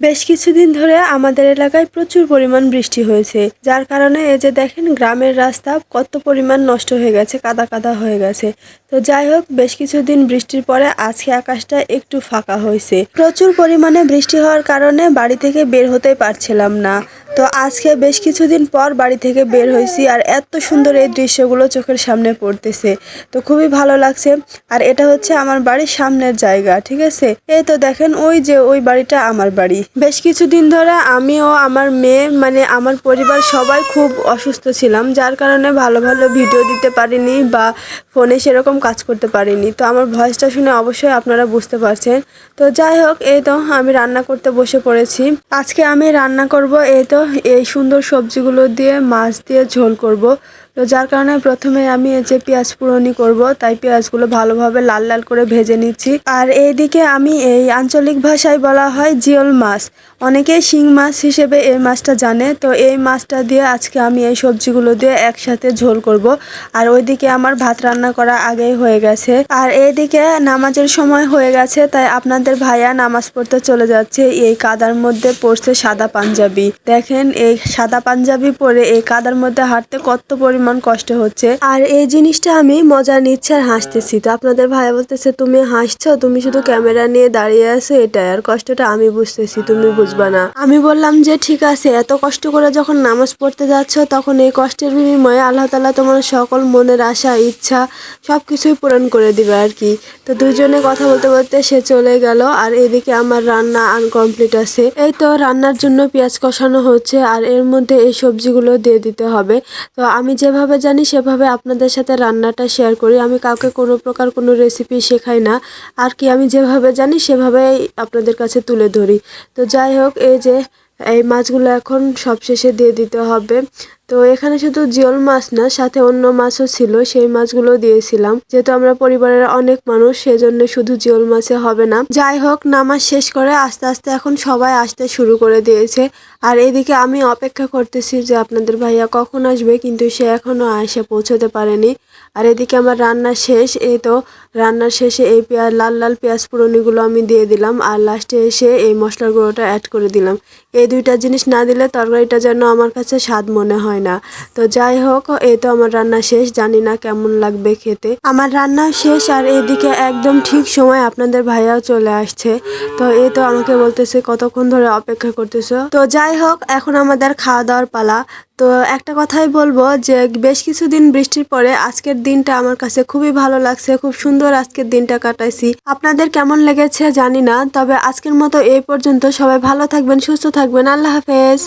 বেশ কিছুদিন ধরে আমাদের এলাকায় প্রচুর পরিমাণ বৃষ্টি হয়েছে, যার কারণে এই যে দেখেন গ্রামের রাস্তা কত পরিমাণ নষ্ট হয়ে গেছে, কাদা কাদা হয়ে গেছে। তো যাই হোক, বেশ কিছুদিন বৃষ্টির পরে আজকে আকাশটা একটু ফাঁকা হয়েছে। প্রচুর পরিমাণে বৃষ্টি হওয়ার কারণে বাড়ি থেকে বের হতেই পারছিলাম না। তো আজকে বেশ কিছুদিন পর বাড়ি থেকে বের হয়েছি, আর এত সুন্দর এই দৃশ্যগুলো চোখের সামনে পড়তেছে, তো খুবই ভালো লাগছে। আর এটা হচ্ছে আমার বাড়ির সামনের জায়গা, ঠিক আছে। এই তো দেখেন, ওই যে ওই বাড়িটা আমার বাড়ি। বেশ কিছুদিন ধরে আমি ও আমার মেয়ে, মানে আমার পরিবার সবাই খুব অসুস্থ ছিলাম, যার কারণে ভালো ভালো ভিডিও দিতে পারিনি বা ফোনে সেরকম কাজ করতে পারিনি। তো আমার ভয়েসটা শুনে অবশ্যই আপনারা বুঝতে পারছেন। তো যাই হোক, এই তো আমি রান্না করতে বসে পড়েছি। আজকে আমি রান্না করব এই তো এই সুন্দর সবজিগুলো দিয়ে, মাছ দিয়ে ঝোল করব। তো যার কারণে প্রথমে আমি এই যে পেঁয়াজ কুড়নি করব, তাই পেঁয়াজগুলো ভালোভাবে লাল লাল করে ভেজে নিচ্ছি। আর এইদিকে আমি এই আঞ্চলিক ভাষায় বলা হয় জিওল মাছ, অনেকেই শিং মাছ হিসেবে এই মাছটা জানে। তো এই মাছটা দিয়ে আজকে আমি এই সবজিগুলো দিয়ে একসাথে ঝোল করব। আর ওইদিকে আমার ভাত রান্না করা আগেই হয়ে গেছে। আর এইদিকে নামাজের সময় হয়ে গেছে, তাই আপনাদের ভাইয়া নামাজ পড়তে চলে যাচ্ছে। এই কাদার মধ্যে পড়ছে সাদা পাঞ্জাবি। দেখেন, এই সাদা পাঞ্জাবি পরে এই কাদার মধ্যে হাঁটতে কত পরিমাণ কষ্ট হচ্ছে। আর এই জিনিসটা আমি মজা নিচ্ছি আর হাসতেছি। তো আপনাদের ভাইয়া বলতেছে, তুমি হাসছো, তুমি শুধু ক্যামেরা নিয়ে দাঁড়িয়ে আছো, এটা আর কষ্টটা আমি বুঝতেছি, তুমি বুঝবা না। আমি বললাম যে ঠিক আছে, এত কষ্ট করে যখন নামাজ পড়তে যাচ্ছ, তখন এই কষ্টের বিনিময়ে আল্লাহ তাআলা তোমার সকল মনের আশা ইচ্ছা সবকিছুই পূরণ করে দিবে আর কি। তো দুইজনে কথা বলতে বলতে সে চলে গেল। আর এদিকে আমার রান্না আনকমপ্লিট আছে। এই তো রান্নার জন্য পেঁয়াজ কষানো হচ্ছে, আর এর মধ্যে এই সবজিগুলো দিয়ে দিতে হবে। তো আমি যেভাবে জানি সেভাবে আপনাদের সাথে রান্নাটা শেয়ার করি। আমি কাউকে কোনো প্রকার কোনো রেসিপি শেখাই না আর কি, আমি যেভাবে জানি সেভাবেই আপনাদের কাছে তুলে ধরি। তো যাই হোক, এই যে এই মাছগুলো এখন সবশেষে দিয়ে দিতে হবে। তো এখানে শুধু জিওল মাছ না, সাথে অন্য মাছও ছিল, সেই মাছগুলো দিয়েছিলাম। যেহেতু আমরা পরিবারের অনেক মানুষ, সেজন্য শুধু জিওল মাছে হবে না। যাই হোক, নামাজ শেষ করে আস্তে আস্তে এখন সবাই আসতে শুরু করে দিয়েছে। আর এদিকে আমি অপেক্ষা করতেছি যে আপনাদের ভাইয়া কখন আসবে, কিন্তু সে এখনো এসে পৌঁছতে পারেনি। আর এদিকে আমার রান্না শেষ। এই তো রান্নার শেষে এই লাল লাল পেঁয়াজ ফোড়নিগুলো আমি দিয়ে দিলাম, আর লাস্টে এসে এই মশলার গুঁড়োটা অ্যাড করে দিলাম। এই দুইটা জিনিস না দিলে তরকারিটা যেন আমার কাছে স্বাদ মনে হয় না। তো যাই হোক, এই তো আমার রান্না শেষ, জানি না কেমন লাগবে খেতে। আমার রান্না শেষ, আর এইদিকে একদম ঠিক সময় আপনাদের ভাইয়াও চলে আসছে। তো এই তো আমাকে বলতেছে কতক্ষণ ধরে অপেক্ষা করতেছো। তো যাই হোক, এখন আমাদের খাওয়া দাওয়ার পালা। তো একটা কথাই বলবো যে বেশ কিছুদিন বৃষ্টির পরে আজকের দিনটা আমার কাছে খুবই ভালো লাগছে, খুব সুন্দর আজকের দিনটা কাটাইছি। আপনাদের কেমন লেগেছে জানি না, তবে আজকের মতো এই পর্যন্ত। সবাই ভালো থাকবেন, সুস্থ থাকবেন, আল্লাহ হাফেজ।